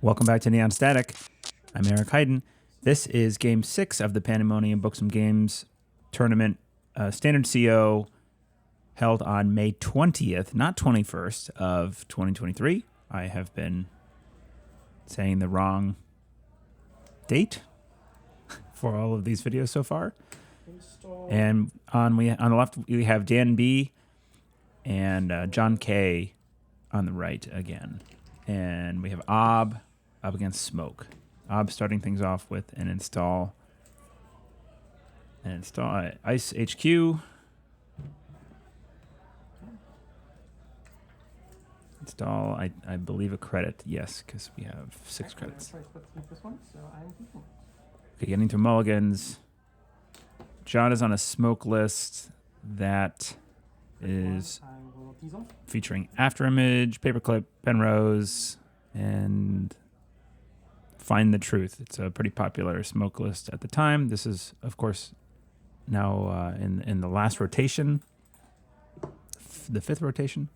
Welcome back to Neon Static. I'm Eric Hayden. This is Game 6 of the Pandemonium Books and Games Tournament. Standard CO held on May 20th, not 21st, of 2023. I have been saying the wrong date for all of these videos so far. And on the left, we have Dan B. and John K. on the right again. And we have Ob up against Smoke. Ob starting things off with an install Ice HQ. Install, I believe, a credit. Yes, because we have 6 credits. Okay, getting to mulligans. John is on a Smoke list that is featuring Afterimage, Paperclip, Penrose, and Find the Truth. It's a pretty popular Smoke list at the time. This is, of course, now in the last rotation, the 5th rotation.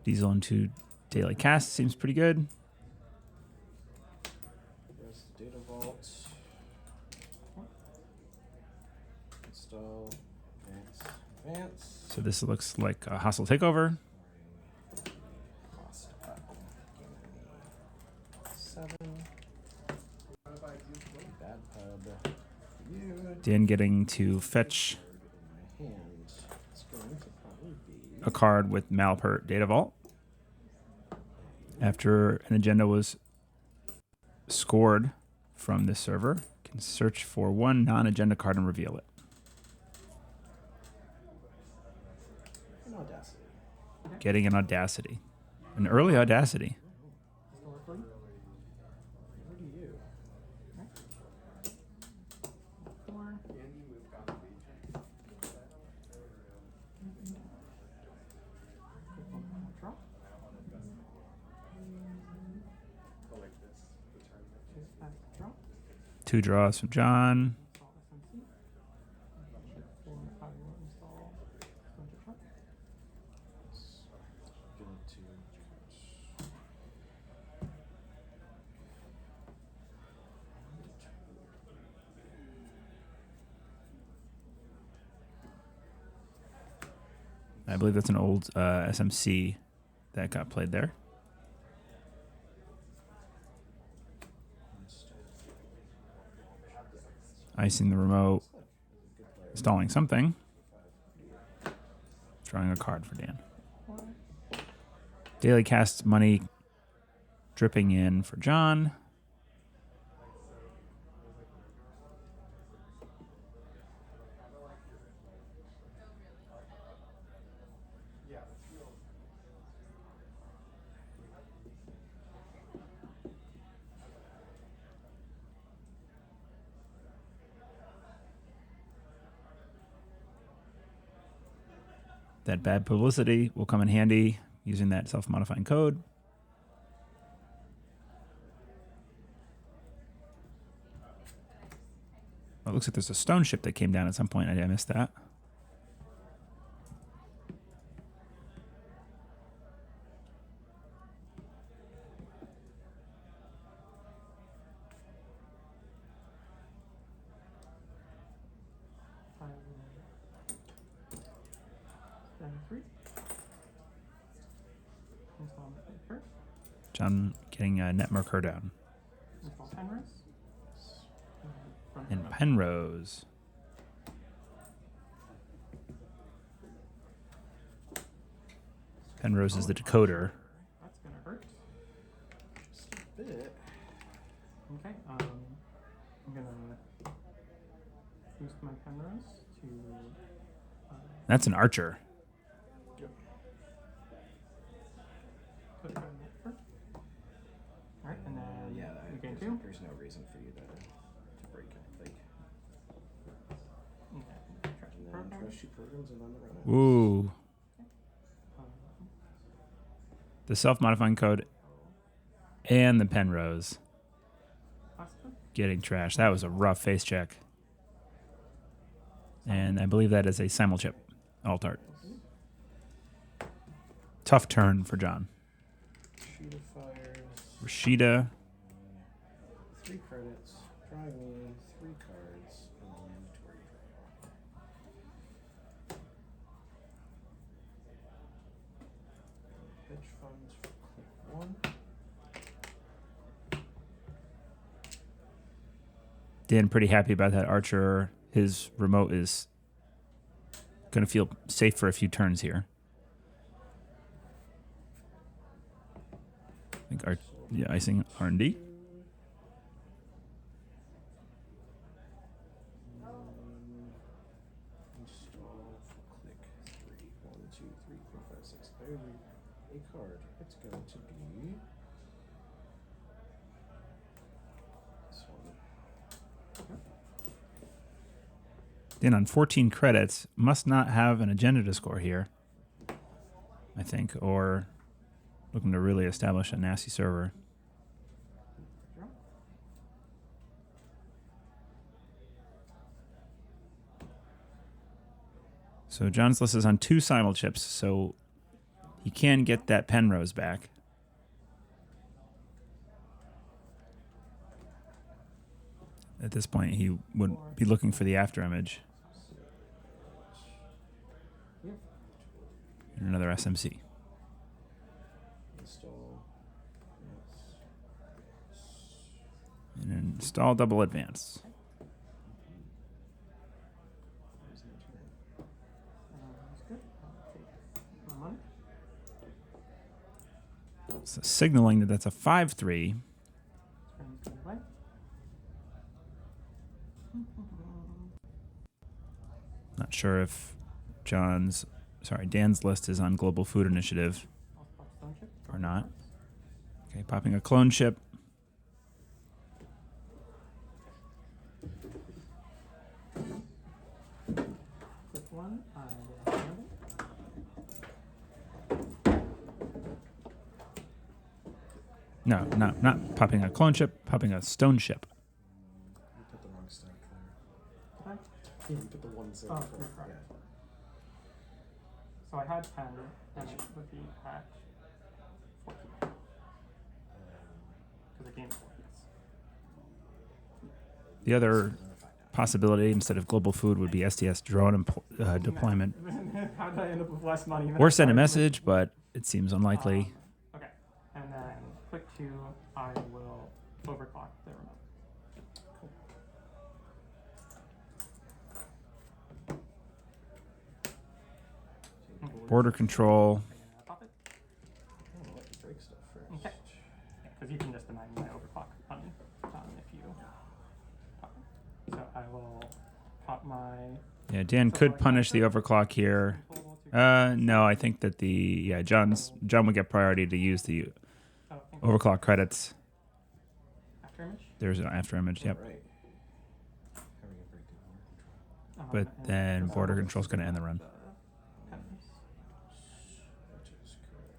Diesel into daily cast seems pretty good. There's the data vault. Install. Advance. So this looks like a hostile takeover. Cost up. 7. Bad pub. You. Dan getting to fetch My hand. It's going to probably be. a card with Malapert Data Vault. After an agenda was scored from this server, can search for one non-agenda card and reveal it. An Audacity. Getting an Audacity. An early Audacity. Over to you. Two draws from John. I believe that's an old SMC that got played there. Icing the remote, installing something, drawing a card for Dan. Daily cast money dripping in for John. That bad publicity will come in handy using that self-modifying code. Well, it looks like there's a stone ship that came down at some point. I missed that. John getting Netmerker down. And Penrose. Penrose is the decoder. That's gonna hurt. Just a bit. Okay, I'm gonna boost my Penrose to. That's an archer. Put it on the first. Alright, and then Yeah, you gain 2. there's no reason for you to break it. Like, Okay, trash and then program. trash 2 programs and on the run. Ooh. Um, The self-modifying code and the Penrose Pasta. getting trashed. That was a rough face check. And I believe that is a simulchip alt art. Tough turn for John. Rashida fires. Rashida. 3 credits. Drawing me 3 cards. And mandatory draw. Hedge funds for click 1. Dan pretty happy about that archer. His remote is going to feel safe for a few turns here. I think icing R&D. Install for click 3. 1, 2, 3, 4, 5, 6. There's a card. It's going to be this one. Dan on 14 credits must not have an agenda to score here, I think, or looking to really establish a nasty server. So John's list is on 2 simul chips, so he can get that Penrose back. At this point, he would be looking for the after image. And another SMC. Install. Yes. And install double advance. There's my turn. That's good. I'll take my money. So signaling that that's a 5-3. Turn this away. Not sure if Dan's list is on Global Food Initiative I'll pop stone chip. or not. Okay, popping a clone chip. Click 1. I will gamble. No, not popping a clone chip, popping a stone chip. You put the wrong stack there. Okay. You put the 1 0 Oh, there. you're correct. Yeah. So I had 10, and it would be at 14. Because I gained 4 hits. The other Another 5 down. possibility instead of Global Food would be STS drone deployment. How did I end up with less money? than Or I send a started with? message, but it seems unlikely. Okay. And then click 2, I will overclock the remote. Border control. Pop it. I'm gonna let you break stuff first. Okay. Because you can just deny my overclock button if you pop it. So I will pop my. Yeah, Dan could punish the overclock here. No, I think that John would get priority to use the overclock credits. After image. There's an after image, yep. Right. How are we gonna break the border control? But then border control's going to end the run. That is correct.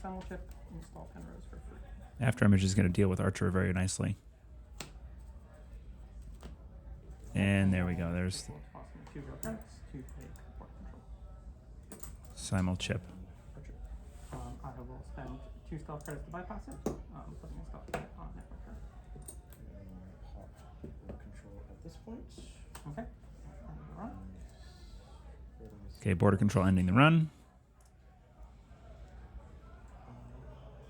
Simul chip, install Penrose for free. After image is going to deal with Archer very nicely. And there we go. There's This will cost me 2 real credits to take port control. simul chip. Archer. I will spend 2 stealth credits to bypass it, putting a stealth credit on Netrunner. Pop border control at this point. Okay. And run. Okay, border control ending the run.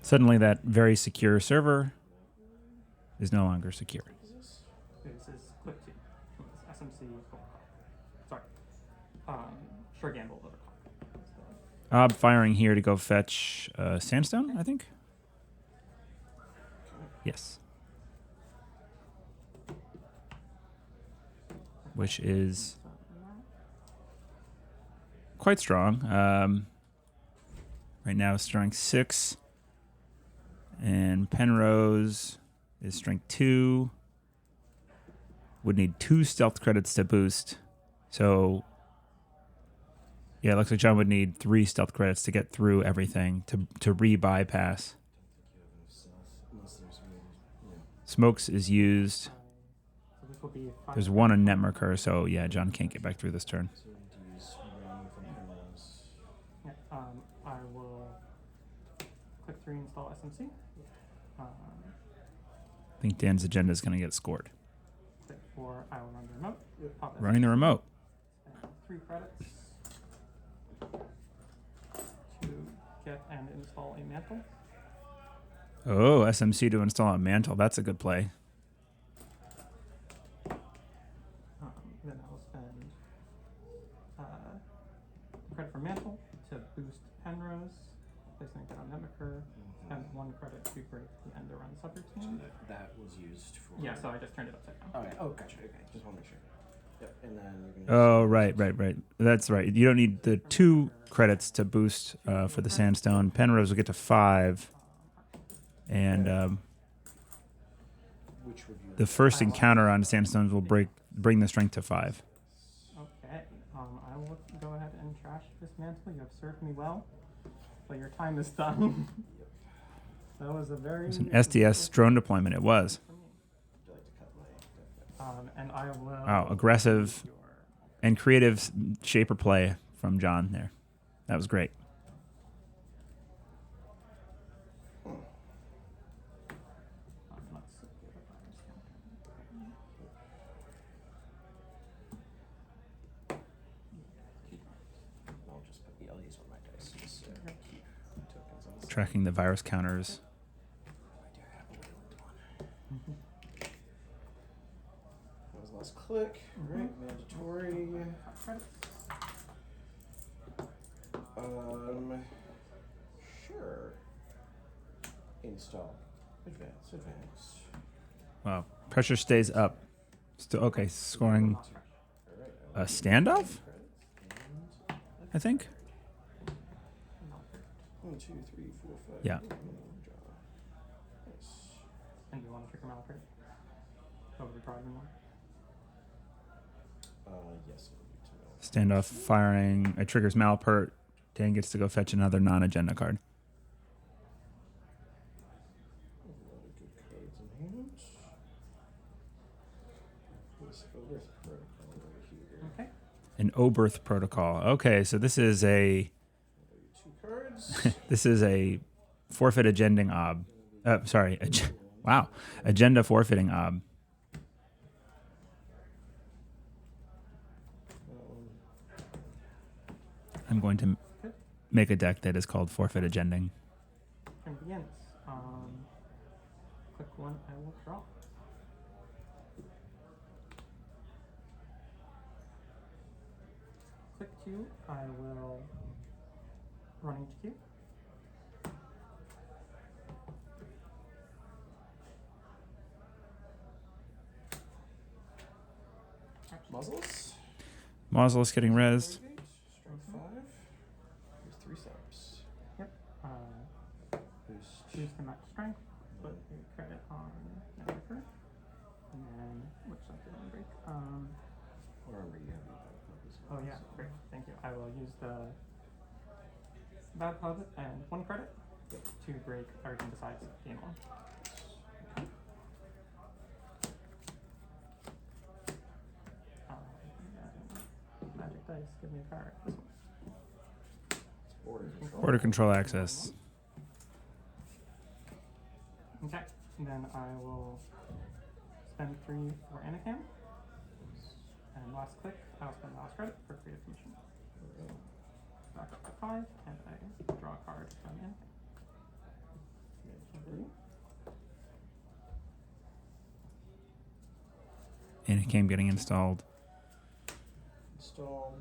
Suddenly that very secure server is no longer secure. This is click 2. This SMC overclock. Sorry. Sure gamble overclock. Ob firing here to go fetch sandstone, I think. Yes. Which is quite strong. Right now, strength 6. And Penrose is strength 2. would need 2 stealth credits to boost. So, yeah, it looks like John would need 3 stealth credits to get through everything, to re-bypass. Unless there's Smokes is used. So this will be 5. There's 1 on Netmerker, so yeah, John can't get back through this turn. So we need to use rain from Penrose. Yeah, I will click 3, install SMC. I think Dan's agenda is going to get scored. Click 4, I will run the remote. Pop Running the remote. Spend 3 credits to get and install a mantle. Oh, SMC to install a mantle. That's a good play. Then I will spend credit for mantle to boost Penrose, placing it on Netrunner, and 1 credit to break the end around So subroutine. that was used for. Yeah, so I just turned it upside down. Oh, yeah. Oh, gotcha. Okay. Just want to make sure. Yep. And then you're Oh, gonna right. That's right. You don't need the 2 credits to boost for the Sandstone. Penrose will get to 5. And Which would you the first encounter on Sandstones will bring the strength to 5. Okay, I will go ahead and trash this mantle. You have served me well, but your time is done. That was a very... It's an SDS drone deployment. It was. Would you like to cut my and I will... Wow, aggressive and creative shaper play from John there. That was great. I'll just put I'll use one of my dice. Just keep tokens on the side. Tracking the virus counters. I do have a Wayland one. That was the last click. Right, mandatory. Sure. Install. Advance. Wow. Pressure stays up. Still okay. Scoring a standoff, I think. 1, 2, 3, 4, 5. Yeah. Nice. And do you want to trigger Malapert? Over the driving one? Yes. I need to know. Standoff firing. It triggers Malapert. Dan gets to go fetch another non-agenda card. A lot of good cards in hand. This Oberth protocol over here. Okay. An Oberth protocol. Okay, so this is a 2 cards. this is a forfeit agending ob. Wow, agenda forfeiting ob. I'm going to make a deck that is called forfeit agending. Turn begins. Click 1, I will draw. Click 2, I will run HQ. Muzzles. Mausolus getting rezzed. Strength 5. There's 3 subs. Yep. Boost. Use the max strength. Put a credit on Netrunner. And then, which side did I break? Or remember you have your back as well. Oh yeah, great. Thank you. I will use the bad pub and 1 credit to break Argent Decides game 1. Magic dice, give me a card. This one. Border control. Border control access. Okay, then I will spend 3 for Anacam. And last click, I'll spend the last credit for Creative Commission. Back up to 5, and I draw a card from Anacam. Anacam getting installed. Install.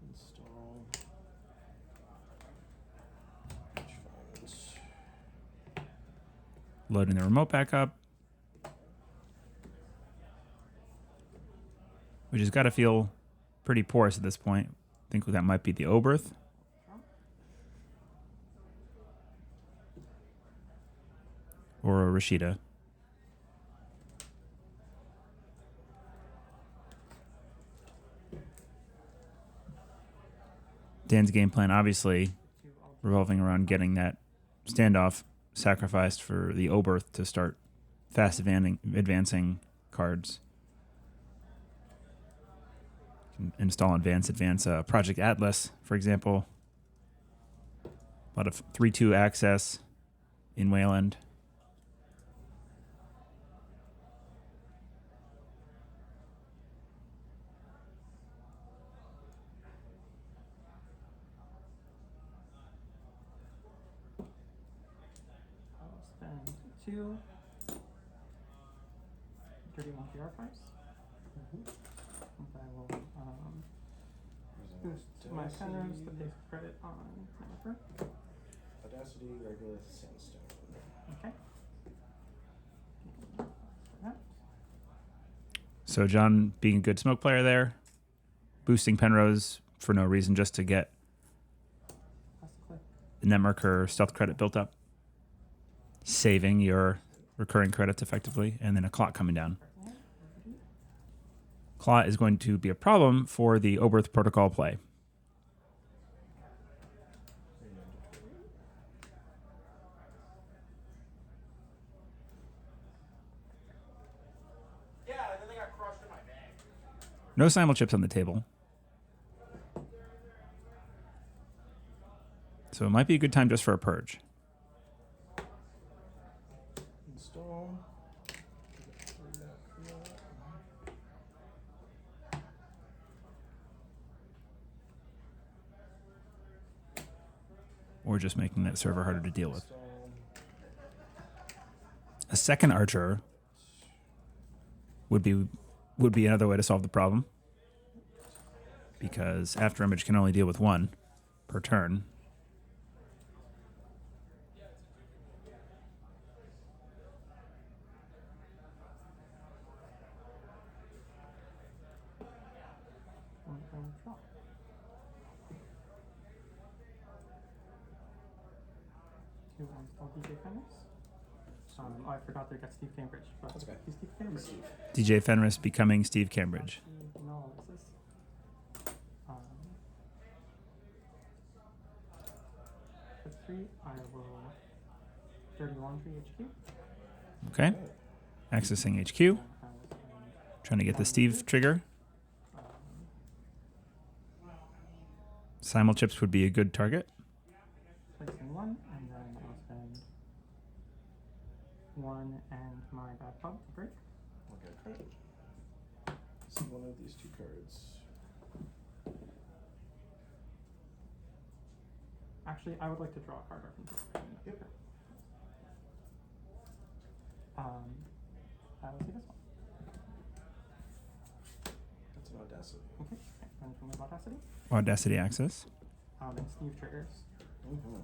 Install. Which funds? Loading the remote back up. Which has got to feel pretty porous at this point. I think that might be the Oberth. or a Rashida. Dan's game plan, obviously, revolving around getting that standoff sacrificed for the Oberth to start fast advancing cards. Install advance Project Atlas, for example. A lot of 3/2 access in Wayland. I'll spend 2. 31 PR price. And I will boost my centers to pay credit on Netrunner. Audacity, regular, sandstone. Okay. For that. So John being a good smoke player there, boosting Penrose for no reason, just to get Last click. the Netmarker stealth credit built up, saving your recurring credits effectively, and then a clock coming down. Clot is going to be a problem for the Oberth protocol play. Yeah, and then they got crushed in my bag. No simul chips on the table. So it might be a good time just for a purge. Install. Or just making that server harder to deal with. Install. A second archer would be another way to solve the problem, because after image can only deal with one per turn. Draw. To install DJ Fenris. Oh, I forgot to get Steve Cambridge. But That's okay. He's Steve Cambridge. Steve. DJ Fenris becoming Steve Cambridge. No, this is. For 3, I will 31 3 HQ. Okay. Accessing HQ. And I will spend Trying to get the Steve trigger. Simul chips would be a good target. placing 1, and then I'll spend 1 and my bad pub to break. Okay. See one of these 2 cards. Actually, I would like to draw a card from this. Yep. I will see this one. That's an Audacity. Okay, and from the Audacity. Audacity access. And Steve triggers. Mm-hmm.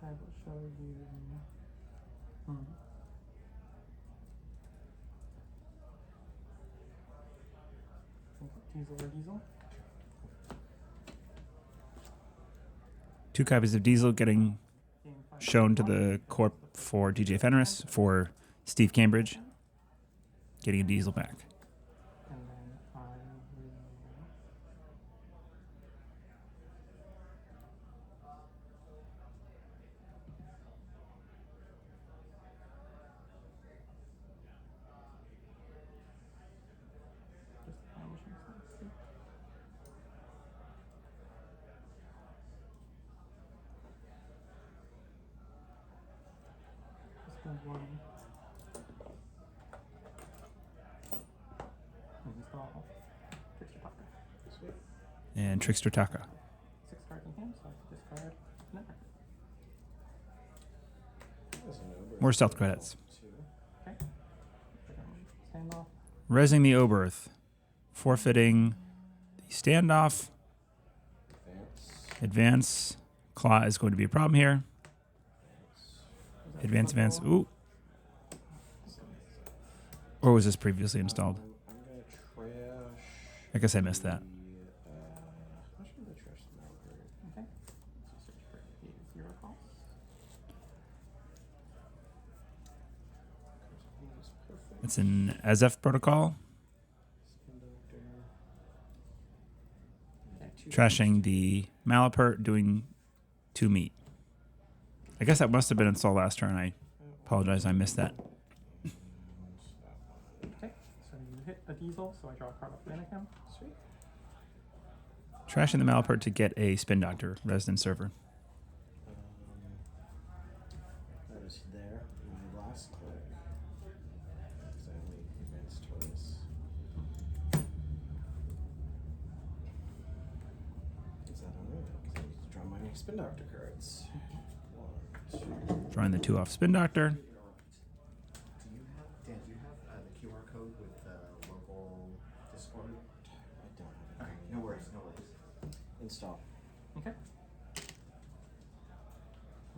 I will show you. Diesel or Diesel. 2 copies of Diesel getting Game 5. shown to the corp for DJ Fenris, for Steve Cambridge, getting a Diesel back. And then I will. Just vanishing some. Spend 1. And install Trickster Pocket. Sweet. And Trickster Taka. 6 cards in hand, so I have to discard Netrunner. That's a no-brainer. More stealth credits. 2. Okay. Standoff. Resing the Oberth. Forfeiting the standoff. Advance. Claw is going to be a problem here. Is that Advance, advance. football? Ooh. Or was this previously installed? I'm gonna trash. I guess I missed that. How should I trash the Malapert? Okay. So search for a 0 cost. Is perfect. It's an ASF protocol. Spin Doctor. Okay. Trashing the Malapert, doing 2 meat. I guess that must have been installed last turn. I apologize, I missed that. Okay. So you hit a diesel, so I draw a card off mana cam. Sweet. Trashing the Malapert to get a Spin Doctor Resident Server. That was there. My last click. Because I only advanced twice. Is that alright? Because I need to draw my Spin Doctor cards. 1, 2. Drawing the 2 off Spin Doctor. Do you have, Dan, do you have the QR code with local Discord? I don't have Okay, it. no worries, no worries. Install. Okay. Is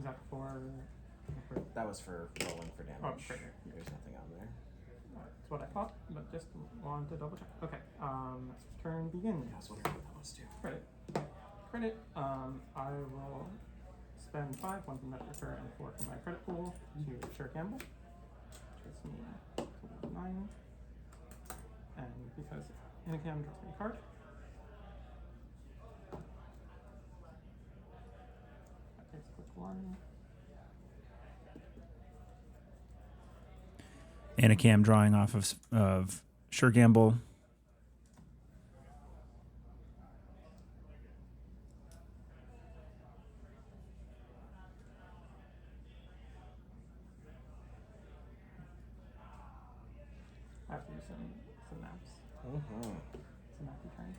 that for That was for rolling for damage. Oh, great. There's nothing on there. That's what I thought, but just wanted to double check. Okay. Turn begins. I was wondering what that was too. Credit. Credit. I will spend 5, 1 from Netrunner and 4 from my credit pool to Sure Gamble. Which gets me to 9. And because Anacam draws me a card. That takes click 1. Anacam drawing off of Sure Gamble. I have to do some maps. Mm-hmm. Some mappy turn.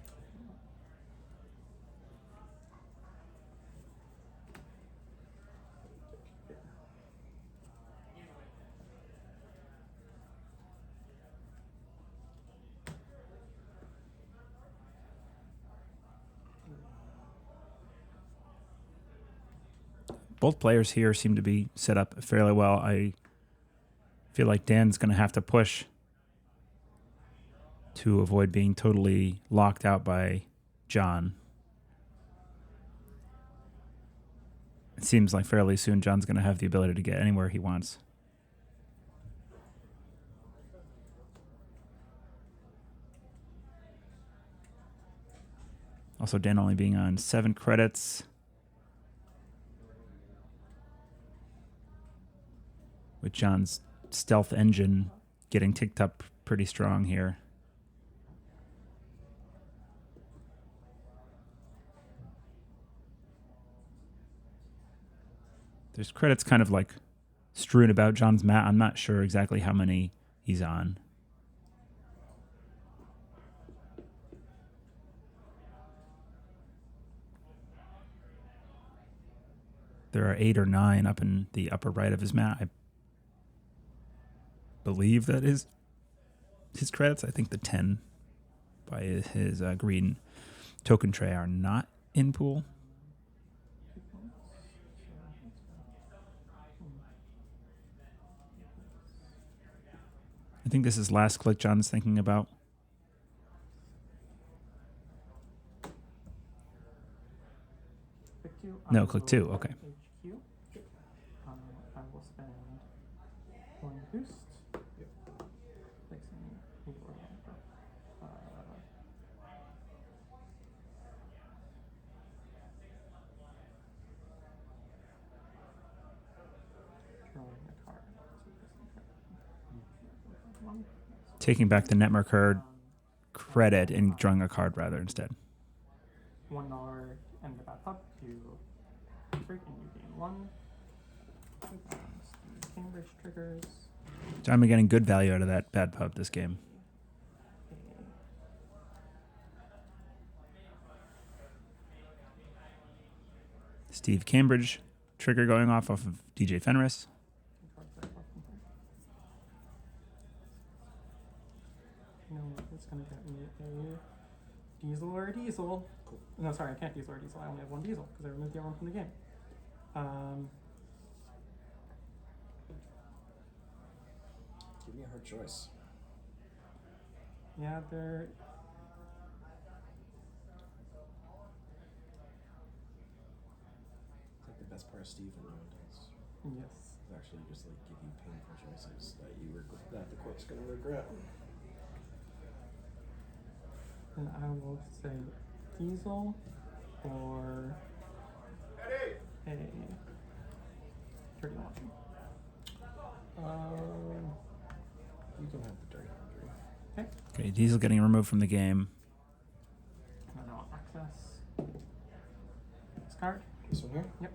Both players here seem to be set up fairly well. I feel like Dan's going to have to push to avoid being totally locked out by John. It seems like fairly soon John's going to have the ability to get anywhere he wants. Also, Dan only being on 7 credits. With John's stealth engine getting ticked up pretty strong here. There's credits kind of like strewn about John's mat. I'm not sure exactly how many he's on. There are 8 or 9 up in the upper right of his mat. I believe that is his credits. I think the 10 by his green token tray are not in pool. I think this is last click John's thinking about. Click 2. No, I click will 2, okay. HQ. I will spend 1 boost. Placing the order. Drawing a card. One. Taking back the Netrunner credit and drawing a card rather instead. $1 and the bad pub to break and you gain 1. Steve Cambridge triggers. John been getting good value out of that bad pub this game. Steve Cambridge trigger going off of DJ Fenris. No, it's going to get me a Diesel or diesel. Cool. No, sorry, I can't diesel or diesel. I only have one diesel because I removed the other one from the game. Give me a hard choice. Yeah, they're. It's like the best part of Steve and no one does. Yes. It's actually just like give you painful choices that that the court's gonna regret. And I will say diesel or a dirty laundry. You can have the dirty laundry. Okay. Okay, Diesel getting removed from the game. And I want access. This card. This one here? Yep.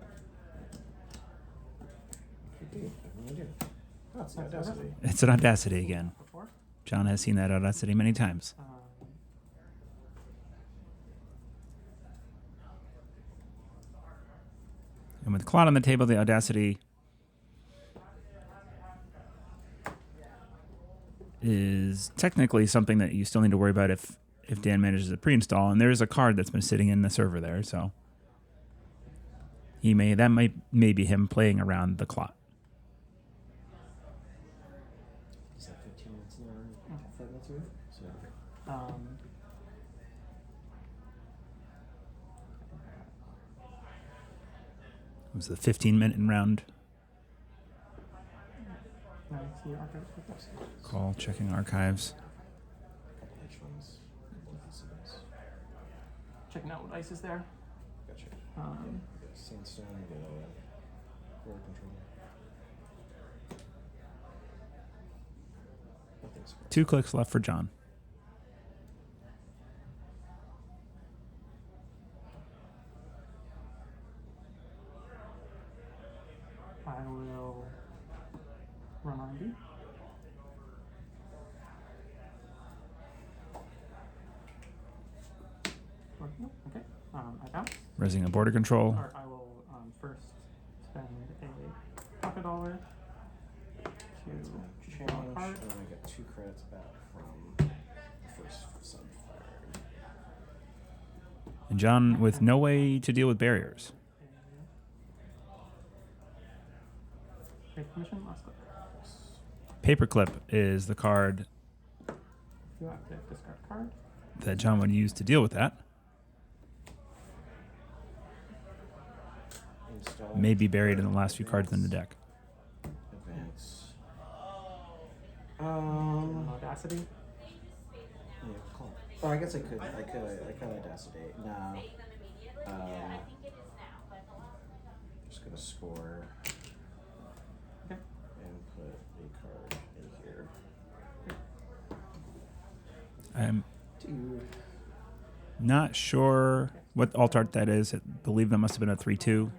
What do you do? I have no idea. Oh, it's the That's Audacity. It's an Audacity again. Before. John has seen that Audacity many times. And with Claude on the table, the Audacity is technically something that you still need to worry about if Dan manages to pre-install. And there is a card that's been sitting in the server there, so that might be him playing around the clock. Is that 15 minutes now? 5 minutes away? So, It was the 15-minute round. Can I see your archives with this? Call checking archives. couple H ones. Checking out what ice is there. Gotcha. Um, We got Sandstone, we got border control. Nothing surprising. 2 clicks left for John. I will run R&D. Okay. I bounce. Raising a border control. Or I will first spend a pocket dollar to Change, draw a card. and then I get 2 credits back from the first sub fired. And John with no way to deal with barriers. Great commission, last click. Paperclip is the card You have to discard card. that John would use to deal with that. Install. May be buried in the last few cards in the deck. Advance. Audacity. Yeah, call. Oh, I guess I could Audacity. No. Just gonna score Okay. and put a card in here. I'm Dude. not sure what alt art that is. I believe that must have been a 3/2.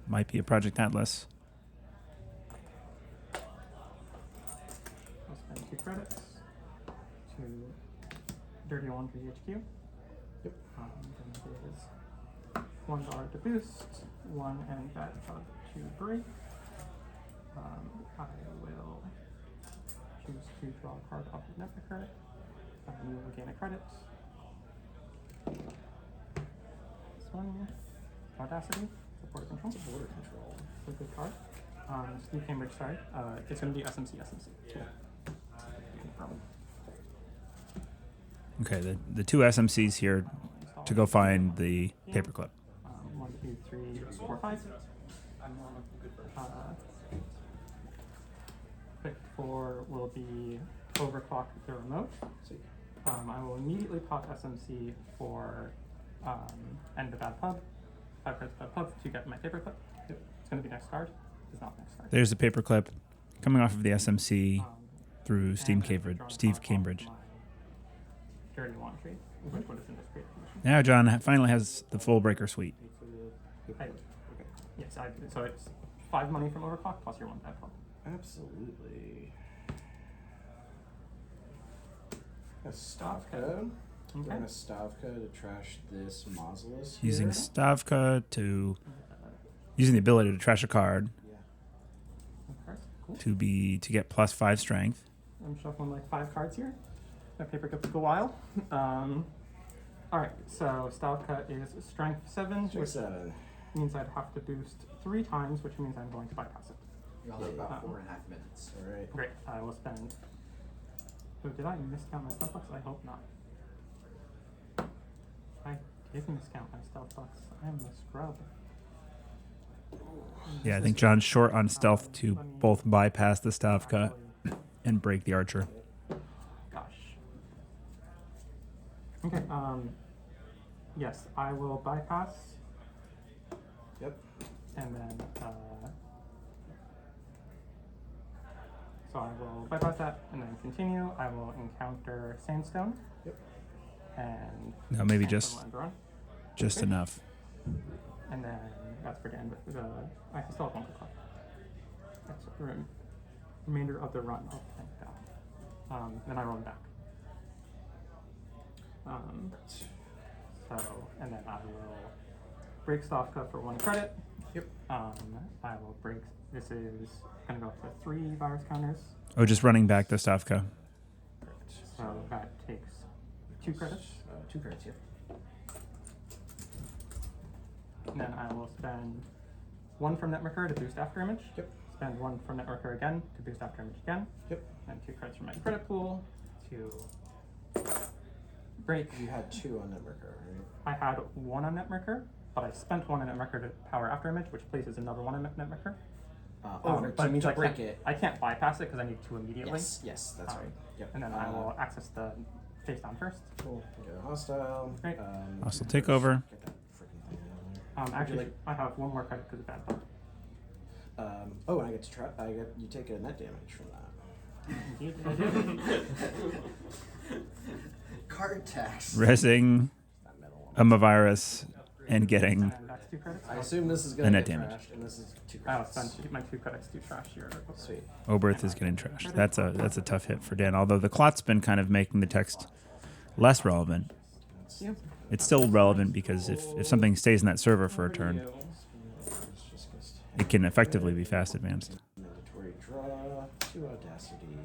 Might be a Project Atlas. I'll spend 2 credits to Dirty Laundry HQ. Yep. Then it is $1 to boost, 1 and bad pub to break. I will choose to draw a card off of Netrunner. You will gain a credit. This one, Audacity, border control. It's a border control. It's a good card. Steve Cambridge, sorry. It's going to be SMC. Cool. No problem. Okay, the 2 SMCs here to go find the paperclip. 1, 2, 3, 4, 5. Pick 4 will be overclock the remote. See. I will immediately pop SMC for end the bad pub. 5 cards bad pub to get my paperclip. It's going to be next card. It's not next card. There's the paperclip coming off of the SMC through and Steve I'm Cambridge. drawing Steve card off Cambridge. my Dirty Laundry, which would have been this great commission. Now John finally has the full breaker suite. I- Yes, so it's 5 money from overclock plus your 1 bad pub. Absolutely. A Stavka. Okay. We're gonna Stavka to trash this Mausolus here. Using Stavka to using the ability to trash a card Yeah. Okay, cool. to get +5 strength. I'm shuffling like 5 cards here. that paper took a while. Alright, so style cut is strength 7, Check which 7. means I'd have to boost 3 times, which means I'm going to bypass it. You only have about 4.5 minutes. Alright. Great, I will spend. Oh, did I miscount my stealth box? I hope not. I did miscount my stealth box. I am a scrub. Yeah, I think John's short on stealth to both bypass the staff cut and break the archer. Gosh. Okay, yes, I will bypass Yep. and then, so I will bypass that and then continue. I will encounter sandstone. Yep. And No, maybe sandstone will end run. just Okay. enough. And then that's for the end of the, I can still have one clock. That's the remainder of the run. Oh, thank God. Then I roll it back. So, and then I will break staff cut for 1 credit. Yep. I will break, this is gonna go up to 3 virus counters. Oh, just running back the staff cut. So that takes 2 credits. 2 credits, yep. And then I will spend 1 from Netrunner to boost after image. Yep. Spend 1 from Netrunner again to boost after image again. Yep. And 2 credits from my credit pool to break. You had 2 on Netrunner, right? I had 1 on Netrunner, but I spent 1 on Netrunner to power after image, which places another 1 on Netrunner. But it means I break can't, it. I can't bypass it because I need 2 immediately. Yes, that's right. Yep. And then I will access the face down first. Cool. Get a hostile. Great. Hostile takeover. Get that freaking thing out of there. Actually, like- I have 1 more credit because of bad luck. Oh, and I get to try. You take a net damage from that. Indeed, I do. Card tax. Resing That metal one. Amavirus and getting. And that's 2 credits. I assume this is A gonna net get damage. trashed, and this is 2 I'll credits. spend my 2 credits to trash your. Sweet. Oberth is getting trashed. That's a tough hit for Dan. Although the clot's been kind of making the text less relevant. Yep. It's still relevant because if something stays in that server for a turn, It's just gonna stay. it can effectively be fast advanced. Mandatory draw. 2 audacity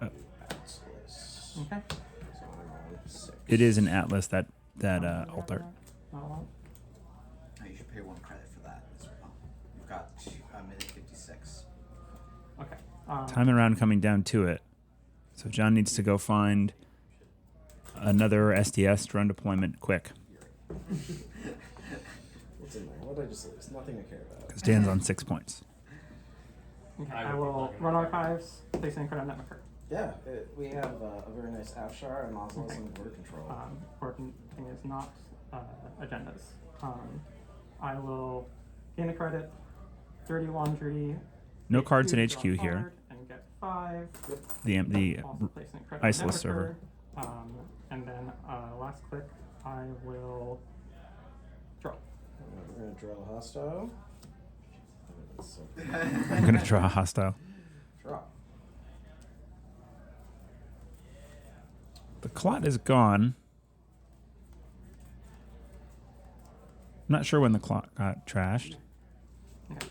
out the bounce list. Okay. So I'm on 6. It is an atlas that altar. Oh, Oh, you should pay 1 credit for that as well. You've got 1:56. okay. Time and round coming down to it. So John needs to go find another SDS run deployment quick What's in there? What did I just lose? Nothing I care about. because Dan's on 6 points. Okay, I will run archives, place any credit on Netrunner. Yeah, we have a very nice Afshar and also some border control. Important thing is not agendas. I will gain a credit, 30 laundry. No get cards 2 in to draw HQ a here. card, and get 5. The Also placing a credit on Isolus Netrunner. server. And then last click, I will draw. We're gonna draw a hostile. So I'm gonna draw a hostile. draw. The clot is gone. I'm not sure when the clot got trashed. Okay.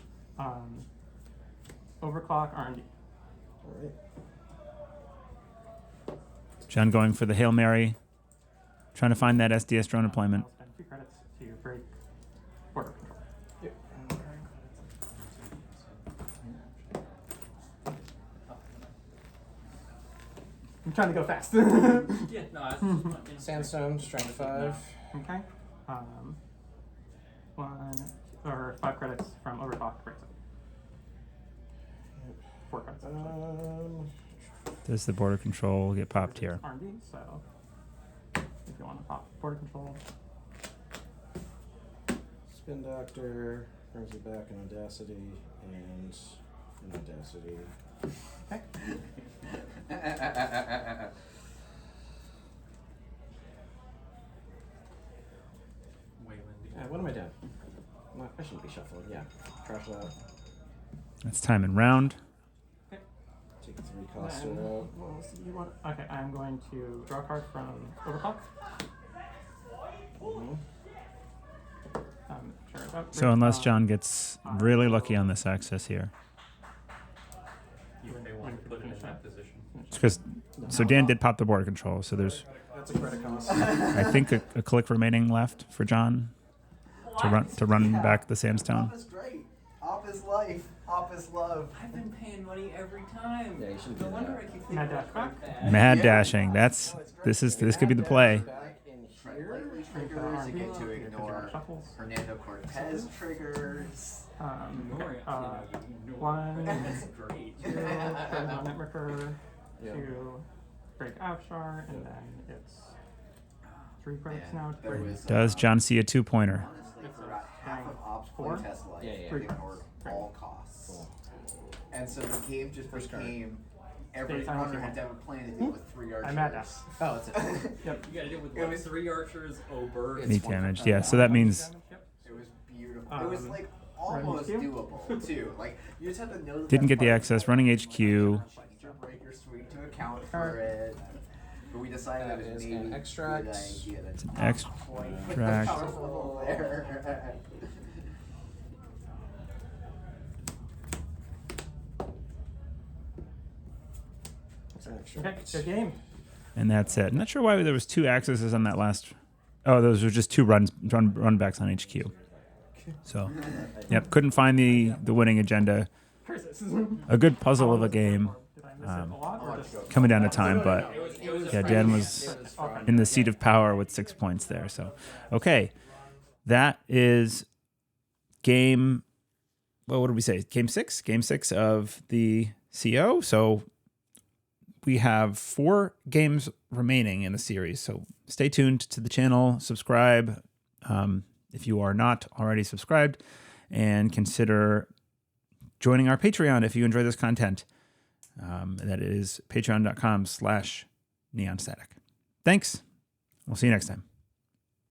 Overclock R&D. All right. John going for the Hail Mary, trying to find that SDS drone deployment. I'll spend 2 credits to break border control. Yep. I'm trying to go fast. Yeah, no, I was just Sandstone, strength 5. Okay. 5 credits from overclock breaks it. 4 credits. Does the border control get popped here? R&D, so if you want to pop border control, Spin Doctor brings it back in Audacity and in Audacity. okay. What am I doing? I shouldn't be shuffling. Yeah. Trash that. That's time and round. Take 3 costs Then out. we'll see what. Okay, I'm going to draw a card from overclock. Mhm. Sure about So unless John gets really lucky on this access here, when put him in that position. Because so Dan did pop the border control. So there's That's a credit cost. I think a click remaining left for John to run back the sandstone. Op is great. Op is life. Op is love. I've been paying money every time. Yeah, you shouldn't No do wonder that. I keep thinking Mad about dash back. that. Mad Yeah. dashing. This could be the play. Back in Lightly here. triggers. You get to You ignore shuffles. Hernando Cortez triggers. Ignore it. One, That's great. 2, there's a Networker, Yeah. 2, break Avshar, and then it's 3 credits Yeah, now to there break. was, Does John see a 2-pointer? Honestly, for about half of Ops Four? playtest life, Yeah, yeah. they ignored all costs. And so the game just became every Space, I don't runner see had to have a plan to deal with 3 archers. I mad dash. Oh, that's it. Yep. You gotta do it with It like was- 3 archers, Ober. It's Meat one- damage. Yeah. So that means Yep. It was beautiful. It was Um, like almost Run HQ? doable too. Like you just have to know. That didn't get the part- access. Running HQ. Your breaker suite to account for it. But we decided That it was is maybe an a extract. good idea to It's an not extract. quite put the power level there. Okay, good game. And that's it. I'm not sure why there was 2 accesses on that last. Oh, those were just 2 run backs on HQ. So, yep, couldn't find the winning agenda. Curses. A good puzzle of a game. Did I miss it a lot or just Coming down to time, but It was yeah, a Dan Friday. was in the seat of power with 6 points there. So, okay, that is game. Well, what did we say? Game 6. Game 6 of the CO. So we have 4 games remaining in the series. So stay tuned to the channel. Subscribe if you are not already subscribed, and consider joining our Patreon if you enjoy this content. That is patreon.com/neonstatic. Thanks. We'll see you next time.